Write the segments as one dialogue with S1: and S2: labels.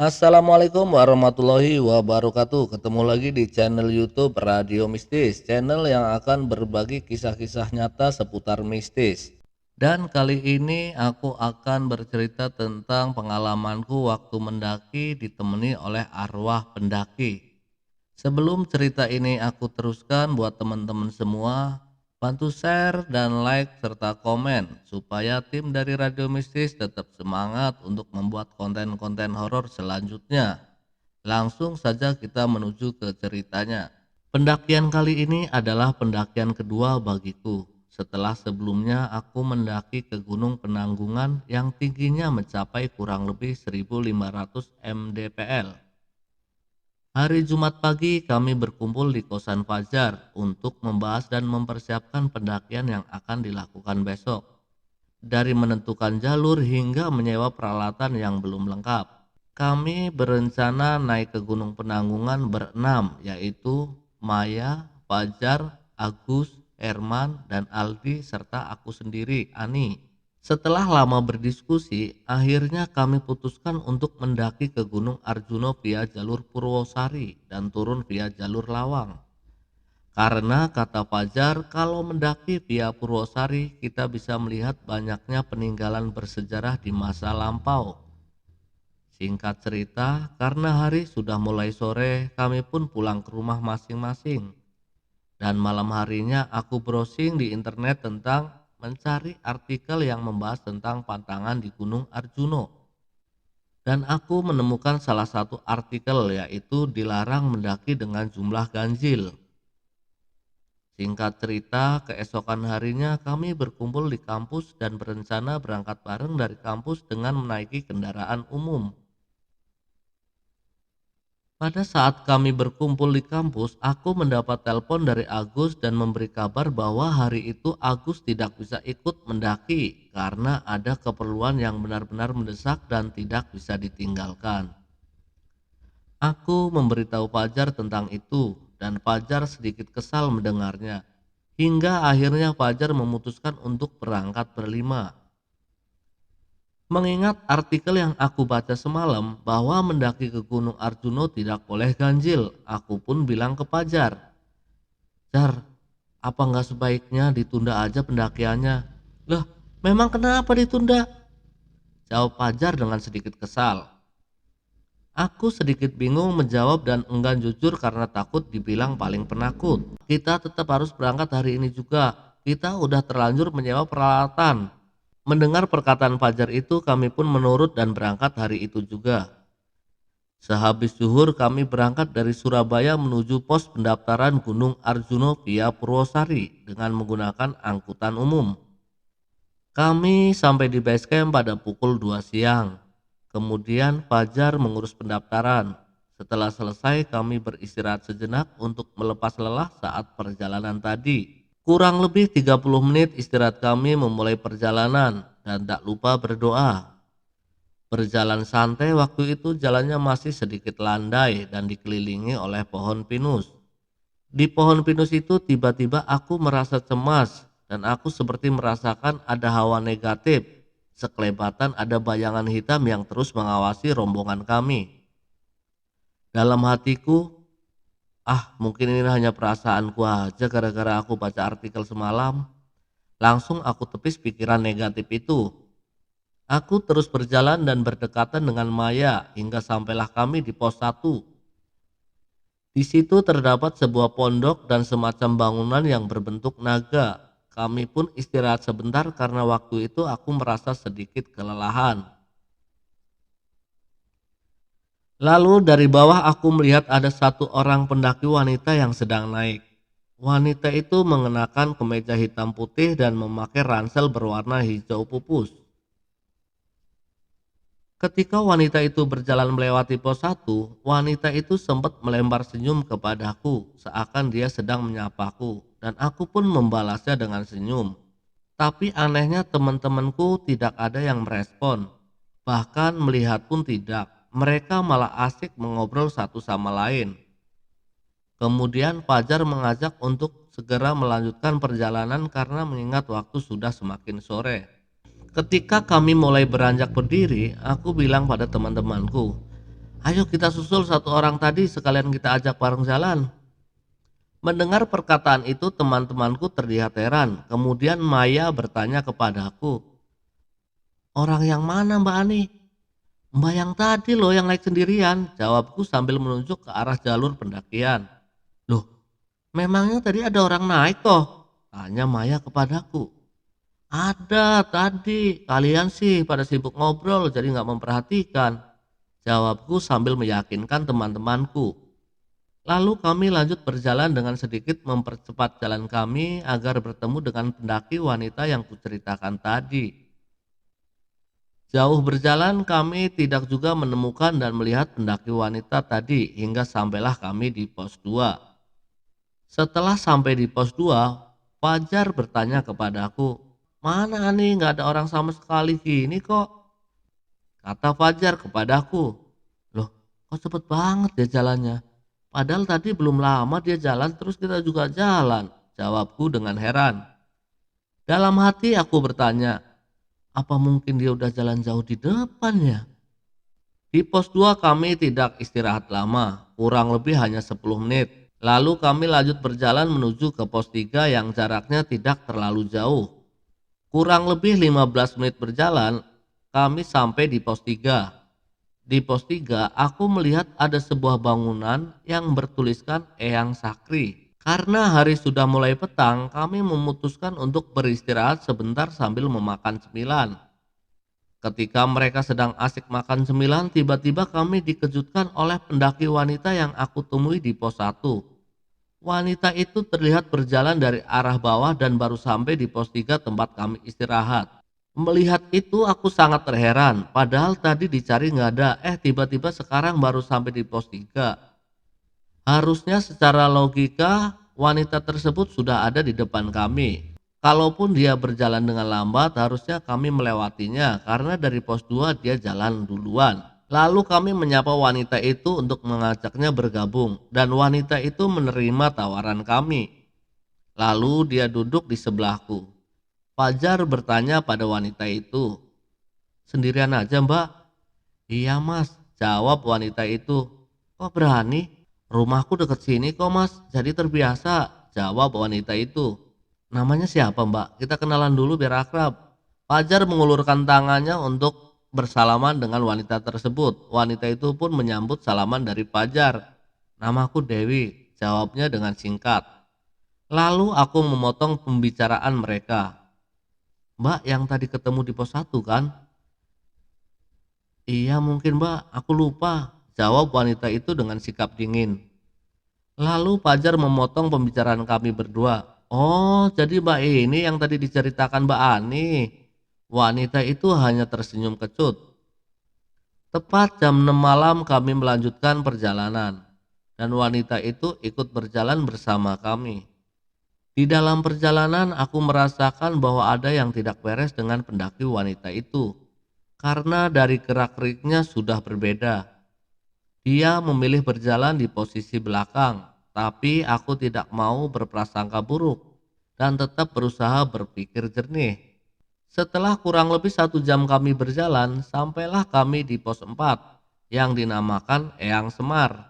S1: Assalamualaikum warahmatullahi wabarakatuh. Ketemu lagi di channel YouTube Radio Mistis, channel yang akan berbagi kisah-kisah nyata seputar mistis. Dan kali ini aku akan bercerita tentang pengalamanku waktu mendaki ditemani oleh arwah pendaki. Sebelum cerita ini aku teruskan, buat teman-teman semua, bantu share dan like serta komen supaya tim dari Radio Mistis tetap semangat untuk membuat konten-konten horor selanjutnya. Langsung saja kita menuju ke ceritanya. Pendakian kali ini adalah pendakian kedua bagiku. Setelah sebelumnya aku mendaki ke Gunung Penanggungan yang tingginya mencapai kurang lebih 1500 mdpl. Hari Jumat pagi kami berkumpul di kosan Fajar untuk membahas dan mempersiapkan pendakian yang akan dilakukan besok. Dari menentukan jalur hingga menyewa peralatan yang belum lengkap. Kami berencana naik ke Gunung Penanggungan berenam, yaitu Maya, Fajar, Agus, Herman, dan Aldi serta aku sendiri, Ani. Setelah lama berdiskusi, akhirnya kami putuskan untuk mendaki ke Gunung Arjuno via jalur Purwosari dan turun via jalur Lawang. Karena kata Fajar, kalau mendaki via Purwosari kita bisa melihat banyaknya peninggalan bersejarah di masa lampau. Singkat cerita, karena hari sudah mulai sore, kami pun pulang ke rumah masing-masing. Dan malam harinya aku browsing di internet tentang mencari artikel yang membahas tentang pantangan di Gunung Arjuno. Dan aku menemukan salah satu artikel, yaitu dilarang mendaki dengan jumlah ganjil. Singkat cerita, keesokan harinya kami berkumpul di kampus dan berencana berangkat bareng dari kampus dengan menaiki kendaraan umum. Pada saat kami berkumpul di kampus, aku mendapat telepon dari Agus dan memberi kabar bahwa hari itu Agus tidak bisa ikut mendaki karena ada keperluan yang benar-benar mendesak dan tidak bisa ditinggalkan. Aku memberitahu Fajar tentang itu dan Fajar sedikit kesal mendengarnya. Hingga akhirnya Fajar memutuskan untuk berangkat berlima. Mengingat artikel yang aku baca semalam bahwa mendaki ke Gunung Arjuno tidak boleh ganjil, aku pun bilang ke Fajar, "Jar, apa nggak sebaiknya ditunda aja pendakiannya?" "Lah, memang kenapa ditunda?" jawab Fajar dengan sedikit kesal. Aku sedikit bingung menjawab dan enggan jujur karena takut dibilang paling penakut. "Kita tetap harus berangkat hari ini juga. Kita udah terlanjur menyewa peralatan." Mendengar perkataan Fajar itu, kami pun menurut dan berangkat hari itu juga. Sehabis zuhur kami berangkat dari Surabaya menuju pos pendaftaran Gunung Arjuno via Purwosari dengan menggunakan angkutan umum. Kami sampai di base camp pada pukul 2 siang. Kemudian Fajar mengurus pendaftaran. Setelah selesai kami beristirahat sejenak untuk melepas lelah saat perjalanan tadi. Kurang lebih 30 menit istirahat kami memulai perjalanan dan tak lupa berdoa. Berjalan santai waktu itu, jalannya masih sedikit landai dan dikelilingi oleh pohon pinus. Di pohon pinus itu tiba-tiba aku merasa cemas dan aku seperti merasakan ada hawa negatif. Sekelebatan ada bayangan hitam yang terus mengawasi rombongan kami. Dalam hatiku, mungkin ini hanya perasaanku aja gara-gara aku baca artikel semalam. Langsung aku tepis pikiran negatif itu. Aku terus berjalan dan berdekatan dengan Maya hingga sampailah kami di pos 1. Di situ terdapat sebuah pondok dan semacam bangunan yang berbentuk naga. Kami pun istirahat sebentar karena waktu itu aku merasa sedikit kelelahan. Lalu dari bawah aku melihat ada satu orang pendaki wanita yang sedang naik. Wanita itu mengenakan kemeja hitam putih dan memakai ransel berwarna hijau pupus. Ketika wanita itu berjalan melewati pos 1, wanita itu sempat melempar senyum kepadaku seakan dia sedang menyapaku dan aku pun membalasnya dengan senyum. Tapi anehnya teman-temanku tidak ada yang merespon. Bahkan melihat pun tidak. Mereka malah asik mengobrol satu sama lain. Kemudian Fajar mengajak untuk segera melanjutkan perjalanan karena mengingat waktu sudah semakin sore. Ketika kami mulai beranjak berdiri, aku bilang pada teman-temanku, Ayo kita susul satu orang tadi sekalian kita ajak bareng jalan. Mendengar perkataan itu teman-temanku terlihat heran. Kemudian Maya bertanya kepadaku, orang yang mana Mbak Ani? Mbak yang tadi loh yang naik sendirian, jawabku sambil menunjuk ke arah jalur pendakian. Loh, memangnya tadi ada orang naik toh? Tanya Maya kepadaku. Ada tadi, kalian sih pada sibuk ngobrol jadi nggak memperhatikan. Jawabku sambil meyakinkan teman-temanku. Lalu kami lanjut berjalan dengan sedikit mempercepat jalan kami agar bertemu dengan pendaki wanita yang kuceritakan tadi. Jauh berjalan kami tidak juga menemukan dan melihat pendaki wanita tadi hingga sampailah kami di pos 2. Setelah sampai di pos 2, Fajar bertanya kepadaku, mana nih nggak ada orang sama sekali gini kok? Kata Fajar kepadaku, loh kok cepet banget ya jalannya? Padahal tadi belum lama dia jalan terus kita juga jalan, jawabku dengan heran. Dalam hati aku bertanya, apa mungkin dia udah jalan jauh di depannya? Di pos 2 kami tidak istirahat lama, kurang lebih hanya 10 menit. Lalu kami lanjut berjalan menuju ke pos 3 yang jaraknya tidak terlalu jauh. Kurang lebih 15 menit berjalan, kami sampai di pos 3. Di pos 3, aku melihat ada sebuah bangunan yang bertuliskan Eyang Sakri. Karena hari sudah mulai petang, kami memutuskan untuk beristirahat sebentar sambil memakan cemilan. Ketika mereka sedang asik makan cemilan, tiba-tiba kami dikejutkan oleh pendaki wanita yang aku temui di pos 1. Wanita itu terlihat berjalan dari arah bawah dan baru sampai di pos 3 tempat kami istirahat. Melihat itu aku sangat terheran, padahal tadi dicari nggak ada, tiba-tiba sekarang baru sampai di pos 3. Harusnya secara logika wanita tersebut sudah ada di depan kami. Kalaupun dia berjalan dengan lambat, harusnya kami melewatinya karena dari pos 2 dia jalan duluan. Lalu kami menyapa wanita itu untuk mengajaknya bergabung dan wanita itu menerima tawaran kami. Lalu dia duduk di sebelahku. Fajar bertanya pada wanita itu, sendirian aja mbak? Iya mas, jawab wanita itu. Kok berani? Rumahku deket sini kok mas, jadi terbiasa, jawab wanita itu. Namanya siapa mbak? Kita kenalan dulu biar akrab. Fajar mengulurkan tangannya untuk bersalaman dengan wanita tersebut. Wanita itu pun menyambut salaman dari Fajar. Namaku Dewi, jawabnya dengan singkat. Lalu aku memotong pembicaraan mereka. Mbak yang tadi ketemu di pos 1 kan? Iya mungkin mbak, aku lupa, jawab wanita itu dengan sikap dingin. Lalu Fajar memotong pembicaraan kami berdua. Oh, jadi mbak ini yang tadi diceritakan mbak Ani. Wanita itu hanya tersenyum kecut. Tepat jam 6 malam kami melanjutkan perjalanan. Dan wanita itu ikut berjalan bersama kami. Di dalam perjalanan aku merasakan bahwa ada yang tidak beres dengan pendaki wanita itu. Karena dari gerak-geriknya sudah berbeda. Dia memilih berjalan di posisi belakang, tapi aku tidak mau berprasangka buruk dan tetap berusaha berpikir jernih. Setelah kurang lebih 1 jam kami berjalan, sampailah kami di pos 4 yang dinamakan Eyang Semar.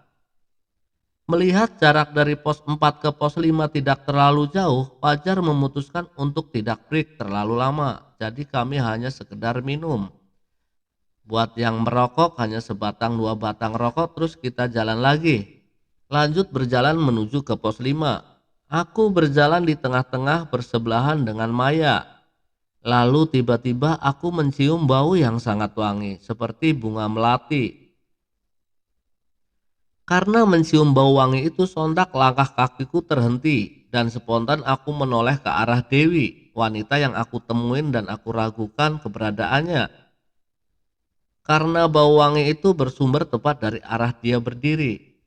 S1: Melihat jarak dari pos 4 ke pos 5 tidak terlalu jauh, Fajar memutuskan untuk tidak break terlalu lama, jadi kami hanya sekedar minum. Buat yang merokok hanya sebatang 2 batang rokok terus kita jalan lagi. Lanjut berjalan menuju ke pos 5. Aku berjalan di tengah-tengah bersebelahan dengan Maya. Lalu tiba-tiba aku mencium bau yang sangat wangi seperti bunga melati. Karena mencium bau wangi itu sontak langkah kakiku terhenti dan spontan aku menoleh ke arah Dewi, wanita yang aku temuin dan aku ragukan keberadaannya. Karena bau wangi itu bersumber tepat dari arah dia berdiri.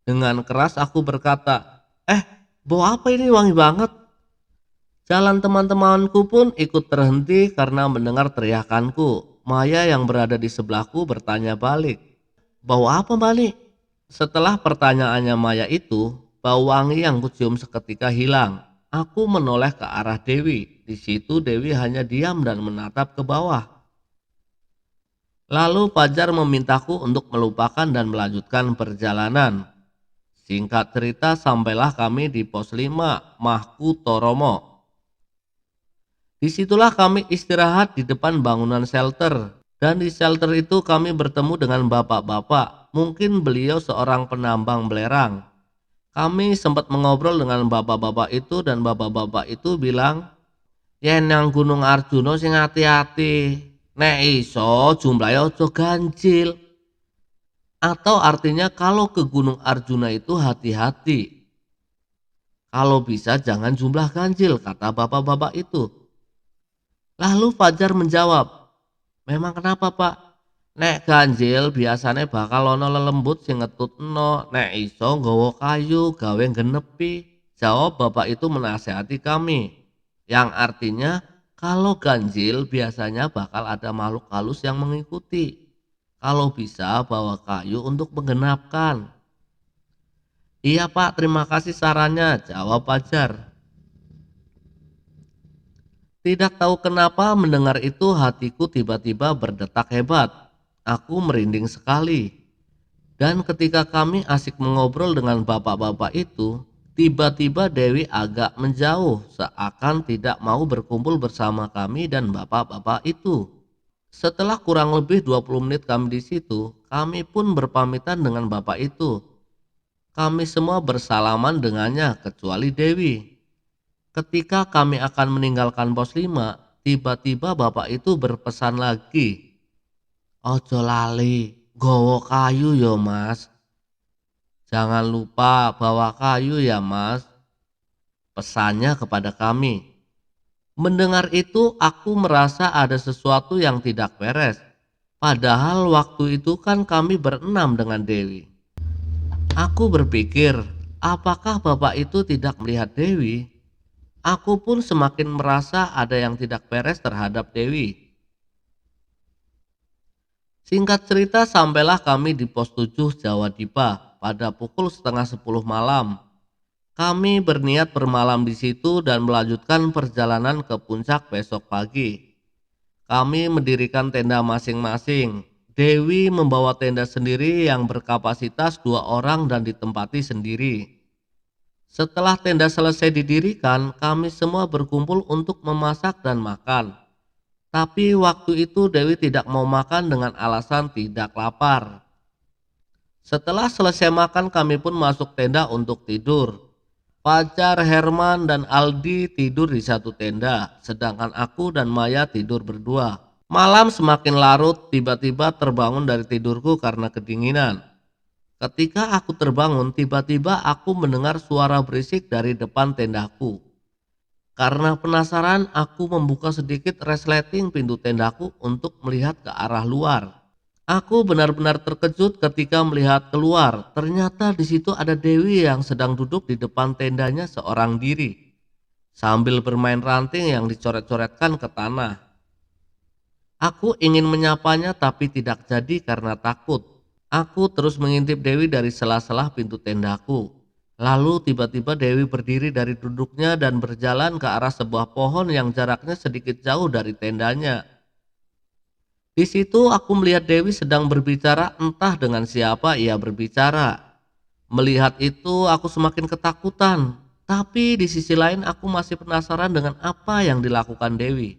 S1: Dengan keras aku berkata, bau apa ini wangi banget? Jalan teman-temanku pun ikut terhenti karena mendengar teriakanku. Maya yang berada di sebelahku bertanya balik, bau apa balik? Setelah pertanyaannya Maya itu, bau wangi yang kucium seketika hilang. Aku menoleh ke arah Dewi. Di situ Dewi hanya diam dan menatap ke bawah. Lalu Fajar memintaku untuk melupakan dan melanjutkan perjalanan. Singkat cerita, sampailah kami di pos 5 Mahku Toromo. Disitulah kami istirahat di depan bangunan shelter. Dan di shelter itu kami bertemu dengan bapak-bapak. Mungkin beliau seorang penambang belerang. Kami sempat mengobrol dengan bapak-bapak itu dan bapak-bapak itu bilang, "Yen nang Gunung Arjuna sing hati-hati. Nek iso jumlahnya ojo ganjil." Atau artinya kalau ke Gunung Arjuna itu hati-hati. Kalau bisa jangan jumlah ganjil, kata bapak-bapak itu. Lalu Fajar menjawab, "Memang kenapa, Pak? Nek ganjil biasanya bakal ono lelembut sing ngetutno, nek iso nggawa kayu gawe genepi." Jawab bapak itu menasehati kami, yang artinya kalau ganjil biasanya bakal ada makhluk halus yang mengikuti. Kalau bisa bawa kayu untuk menggenapkan. "Iya Pak, terima kasih sarannya," jawab Fajar. Tidak tahu kenapa mendengar itu hatiku tiba-tiba berdetak hebat. Aku merinding sekali. Dan ketika kami asik mengobrol dengan bapak-bapak itu, tiba-tiba Dewi agak menjauh seakan tidak mau berkumpul bersama kami dan bapak-bapak itu. Setelah kurang lebih 20 menit kami di situ, kami pun berpamitan dengan bapak itu. Kami semua bersalaman dengannya kecuali Dewi. Ketika kami akan meninggalkan pos 5, tiba-tiba bapak itu berpesan lagi, "Ojo lali, gowo kayu yo Mas. Jangan lupa bawa kayu ya Mas," pesannya kepada kami. Mendengar itu aku merasa ada sesuatu yang tidak beres. Padahal waktu itu kan kami berenam dengan Dewi. Aku berpikir, apakah bapak itu tidak melihat Dewi? Aku pun semakin merasa ada yang tidak beres terhadap Dewi. Singkat cerita, sampailah kami di pos 7 Jawa Dipa pada pukul setengah 10 malam. Kami berniat bermalam di situ dan melanjutkan perjalanan ke puncak besok pagi. Kami mendirikan tenda masing-masing. Dewi membawa tenda sendiri yang berkapasitas 2 orang dan ditempati sendiri. Setelah tenda selesai didirikan, kami semua berkumpul untuk memasak dan makan. Tapi waktu itu Dewi tidak mau makan dengan alasan tidak lapar. Setelah selesai makan, kami pun masuk tenda untuk tidur. Fajar, Herman, dan Aldi tidur di satu tenda, sedangkan aku dan Maya tidur berdua. Malam semakin larut, tiba-tiba terbangun dari tidurku karena kedinginan. Ketika aku terbangun, tiba-tiba aku mendengar suara berisik dari depan tendaku. Karena penasaran, aku membuka sedikit resleting pintu tendaku untuk melihat ke arah luar. Aku benar-benar terkejut ketika melihat keluar. Ternyata di situ ada Dewi yang sedang duduk di depan tendanya seorang diri, sambil bermain ranting yang dicoret-coretkan ke tanah. Aku ingin menyapanya tapi tidak jadi karena takut. Aku terus mengintip Dewi dari sela-sela pintu tendaku. Lalu tiba-tiba Dewi berdiri dari duduknya dan berjalan ke arah sebuah pohon yang jaraknya sedikit jauh dari tendanya. Di situ aku melihat Dewi sedang berbicara, entah dengan siapa ia berbicara. Melihat itu aku semakin ketakutan, tapi di sisi lain aku masih penasaran dengan apa yang dilakukan Dewi.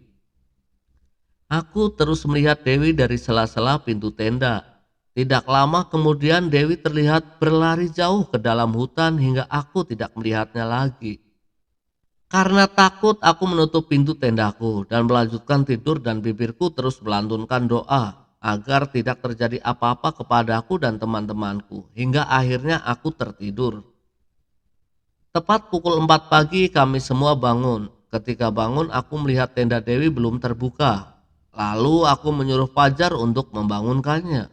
S1: Aku terus melihat Dewi dari sela-sela pintu tenda. Tidak lama kemudian Dewi terlihat berlari jauh ke dalam hutan hingga aku tidak melihatnya lagi. Karena takut, aku menutup pintu tendaku dan melanjutkan tidur, dan bibirku terus melantunkan doa agar tidak terjadi apa-apa kepadaku dan teman-temanku hingga akhirnya aku tertidur. Tepat pukul 4 pagi kami semua bangun. Ketika bangun aku melihat tenda Dewi belum terbuka. Lalu aku menyuruh Fajar untuk membangunkannya.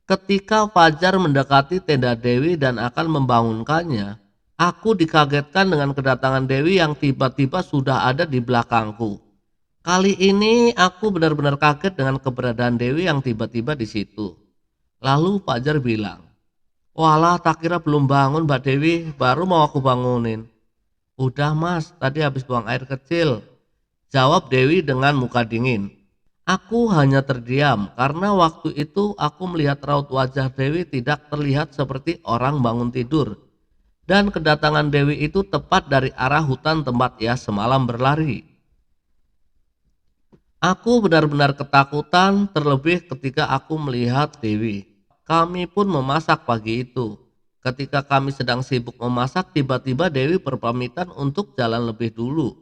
S1: Ketika Fajar mendekati tenda Dewi dan akan membangunkannya, aku dikagetkan dengan kedatangan Dewi yang tiba-tiba sudah ada di belakangku. Kali ini aku benar-benar kaget dengan keberadaan Dewi yang tiba-tiba di situ. Lalu Fajar bilang, "Walah, tak kira belum bangun Mbak Dewi, baru mau aku bangunin." "Udah Mas, tadi habis buang air kecil," jawab Dewi dengan muka dingin. Aku hanya terdiam karena waktu itu aku melihat raut wajah Dewi tidak terlihat seperti orang bangun tidur. Dan kedatangan Dewi itu tepat dari arah hutan tempat ia semalam berlari. Aku benar-benar ketakutan terlebih ketika aku melihat Dewi. Kami pun memasak pagi itu. Ketika kami sedang sibuk memasak, tiba-tiba Dewi berpamitan untuk jalan lebih dulu.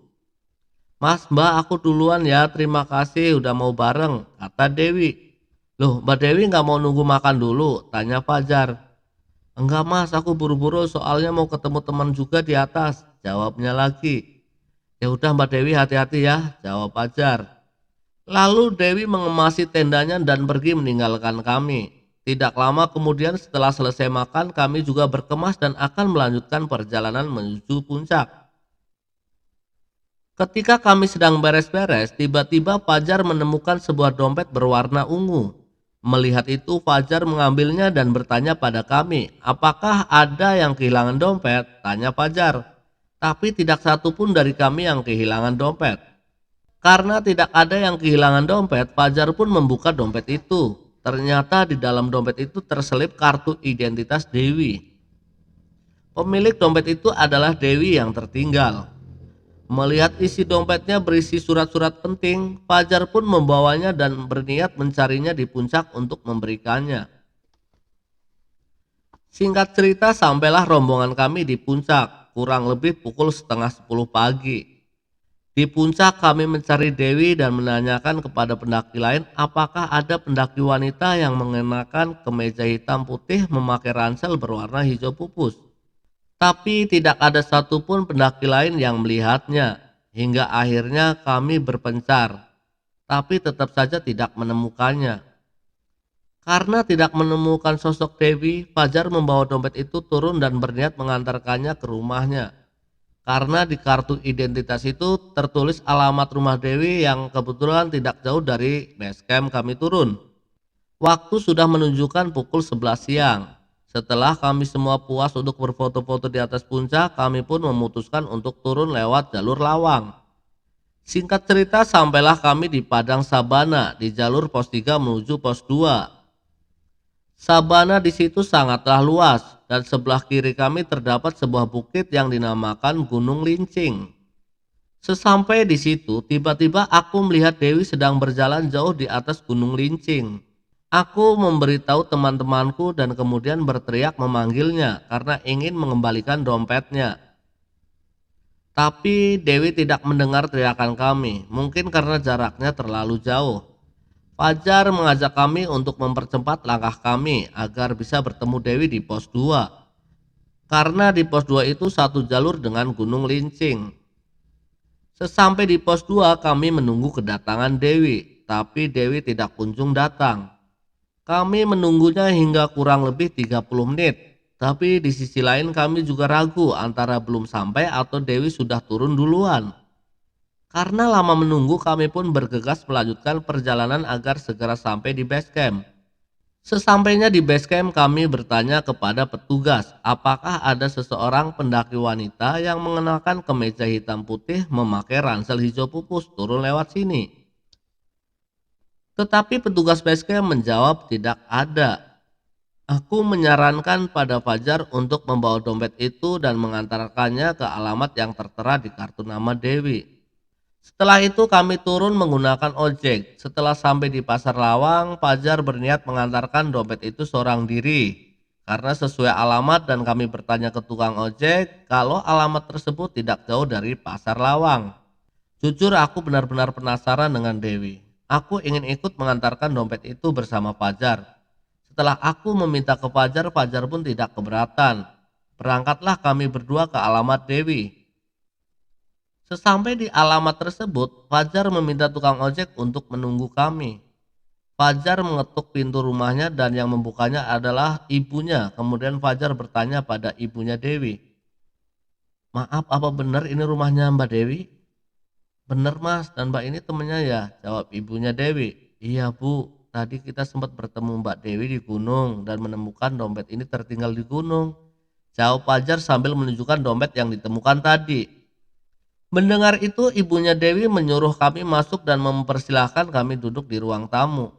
S1: Mas, Mbak, aku duluan ya, terima kasih udah mau bareng, kata Dewi. Loh, Mbak Dewi nggak mau nunggu makan dulu? Tanya Fajar. Enggak mas, aku buru-buru soalnya mau ketemu teman juga di atas, jawabnya lagi. Ya udah Mbak Dewi hati-hati ya, jawab Fajar. Lalu Dewi mengemasi tendanya dan pergi meninggalkan kami. Tidak lama kemudian setelah selesai makan, kami juga berkemas dan akan melanjutkan perjalanan menuju puncak. Ketika kami sedang beres-beres, tiba-tiba Fajar menemukan sebuah dompet berwarna ungu. Melihat itu, Fajar mengambilnya dan bertanya pada kami, apakah ada yang kehilangan dompet? Tanya Fajar. Tapi tidak satu pun dari kami yang kehilangan dompet. Karena tidak ada yang kehilangan dompet, Fajar pun membuka dompet itu. Ternyata di dalam dompet itu terselip kartu identitas Dewi. Pemilik dompet itu adalah Dewi yang tertinggal. Melihat isi dompetnya berisi surat-surat penting, Fajar pun membawanya dan berniat mencarinya di puncak untuk memberikannya. Singkat cerita, sampailah rombongan kami di puncak, kurang lebih pukul setengah 10 pagi. Di puncak kami mencari Dewi dan menanyakan kepada pendaki lain apakah ada pendaki wanita yang mengenakan kemeja hitam putih memakai ransel berwarna hijau pupus. Tapi tidak ada satupun pendaki lain yang melihatnya. Hingga akhirnya kami berpencar, tapi tetap saja tidak menemukannya. Karena tidak menemukan sosok Dewi, Fajar membawa dompet itu turun dan berniat mengantarkannya ke rumahnya. Karena di kartu identitas itu tertulis alamat rumah Dewi yang kebetulan tidak jauh dari base camp kami turun. Waktu sudah menunjukkan pukul 11 siang. Setelah kami semua puas untuk berfoto-foto di atas puncak, kami pun memutuskan untuk turun lewat jalur lawang. Singkat cerita, sampailah kami di Padang Sabana di jalur pos 3 menuju pos 2. Sabana di situ sangatlah luas dan sebelah kiri kami terdapat sebuah bukit yang dinamakan Gunung Lincing. Sesampai di situ, tiba-tiba aku melihat Dewi sedang berjalan jauh di atas Gunung Lincing. Aku memberitahu teman-temanku dan kemudian berteriak memanggilnya karena ingin mengembalikan dompetnya. Tapi Dewi tidak mendengar teriakan kami, mungkin karena jaraknya terlalu jauh. Fajar mengajak kami untuk mempercepat langkah kami agar bisa bertemu Dewi di pos 2. Karena di pos 2 itu satu jalur dengan Gunung Lincing. Sesampai di pos 2 kami menunggu kedatangan Dewi, tapi Dewi tidak kunjung datang. Kami menunggunya hingga kurang lebih 30 menit. Tapi di sisi lain kami juga ragu antara belum sampai atau Dewi sudah turun duluan. Karena lama menunggu, kami pun bergegas melanjutkan perjalanan agar segera sampai di base camp. Sesampainya di base camp, kami bertanya kepada petugas apakah ada seseorang pendaki wanita yang mengenakan kemeja hitam putih memakai ransel hijau pupus turun lewat sini. Tetapi petugas base camp menjawab tidak ada. Aku menyarankan pada Fajar untuk membawa dompet itu dan mengantarkannya ke alamat yang tertera di kartu nama Dewi. Setelah itu kami turun menggunakan ojek. Setelah sampai di Pasar Lawang, Fajar berniat mengantarkan dompet itu seorang diri. Karena sesuai alamat dan kami bertanya ke tukang ojek kalau alamat tersebut tidak jauh dari Pasar Lawang. Jujur aku benar-benar penasaran dengan Dewi. Aku ingin ikut mengantarkan dompet itu bersama Fajar. Setelah aku meminta ke Fajar, Fajar pun tidak keberatan. Berangkatlah kami berdua ke alamat Dewi. Sesampai di alamat tersebut, Fajar meminta tukang ojek untuk menunggu kami. Fajar mengetuk pintu rumahnya dan yang membukanya adalah ibunya. Kemudian Fajar bertanya pada ibunya Dewi, "Maaf, apa benar ini rumahnya Mbak Dewi?" "Bener mas, dan Mbak ini temennya ya?" jawab ibunya Dewi. "Iya Bu, tadi kita sempat bertemu Mbak Dewi di gunung dan menemukan dompet ini tertinggal di gunung," jawab Fajar sambil menunjukkan dompet yang ditemukan tadi. Mendengar itu, ibunya Dewi menyuruh kami masuk dan mempersilahkan kami duduk di ruang tamu.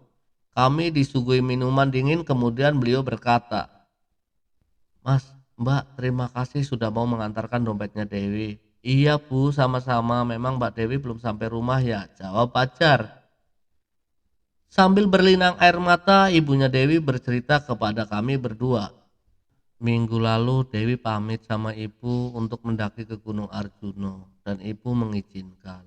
S1: Kami disuguhi minuman dingin, kemudian beliau berkata, "Mas, Mbak, terima kasih sudah mau mengantarkan dompetnya Dewi." "Iya Bu, sama-sama, memang Mbak Dewi belum sampai rumah ya," jawab Pajar. Sambil berlinang air mata, ibunya Dewi bercerita kepada kami berdua. "Minggu lalu Dewi pamit sama ibu untuk mendaki ke Gunung Arjuno dan ibu mengizinkan.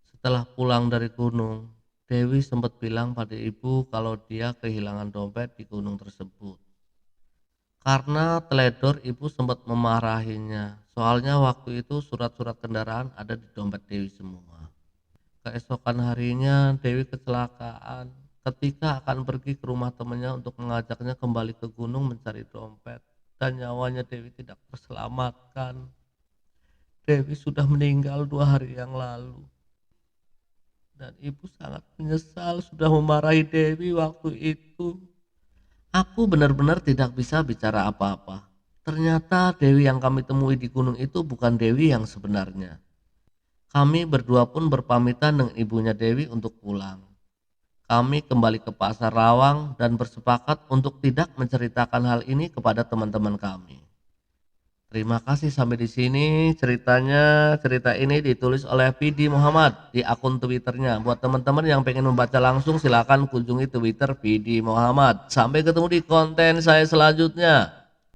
S1: Setelah pulang dari gunung, Dewi sempat bilang pada ibu kalau dia kehilangan dompet di gunung tersebut. Karena teledor, ibu sempat memarahinya. Soalnya waktu itu surat-surat kendaraan ada di dompet Dewi semua. Keesokan harinya Dewi kecelakaan ketika akan pergi ke rumah temannya untuk mengajaknya kembali ke gunung mencari dompet, dan nyawanya Dewi tidak terselamatkan. Dewi sudah meninggal 2 hari yang lalu dan ibu sangat menyesal sudah memarahi Dewi waktu itu. Aku benar-benar tidak bisa bicara apa-apa. Ternyata Dewi yang kami temui di gunung itu bukan Dewi yang sebenarnya. Kami berdua pun berpamitan dengan ibunya Dewi untuk pulang. Kami kembali ke Pasar Lawang dan bersepakat untuk tidak menceritakan hal ini kepada teman-teman kami. Terima kasih, sampai di sini ceritanya. Cerita ini ditulis oleh Vidi Muhammad di akun Twitternya. Buat teman-teman yang pengen membaca langsung, silakan kunjungi Twitter Vidi Muhammad. Sampai ketemu di konten saya selanjutnya.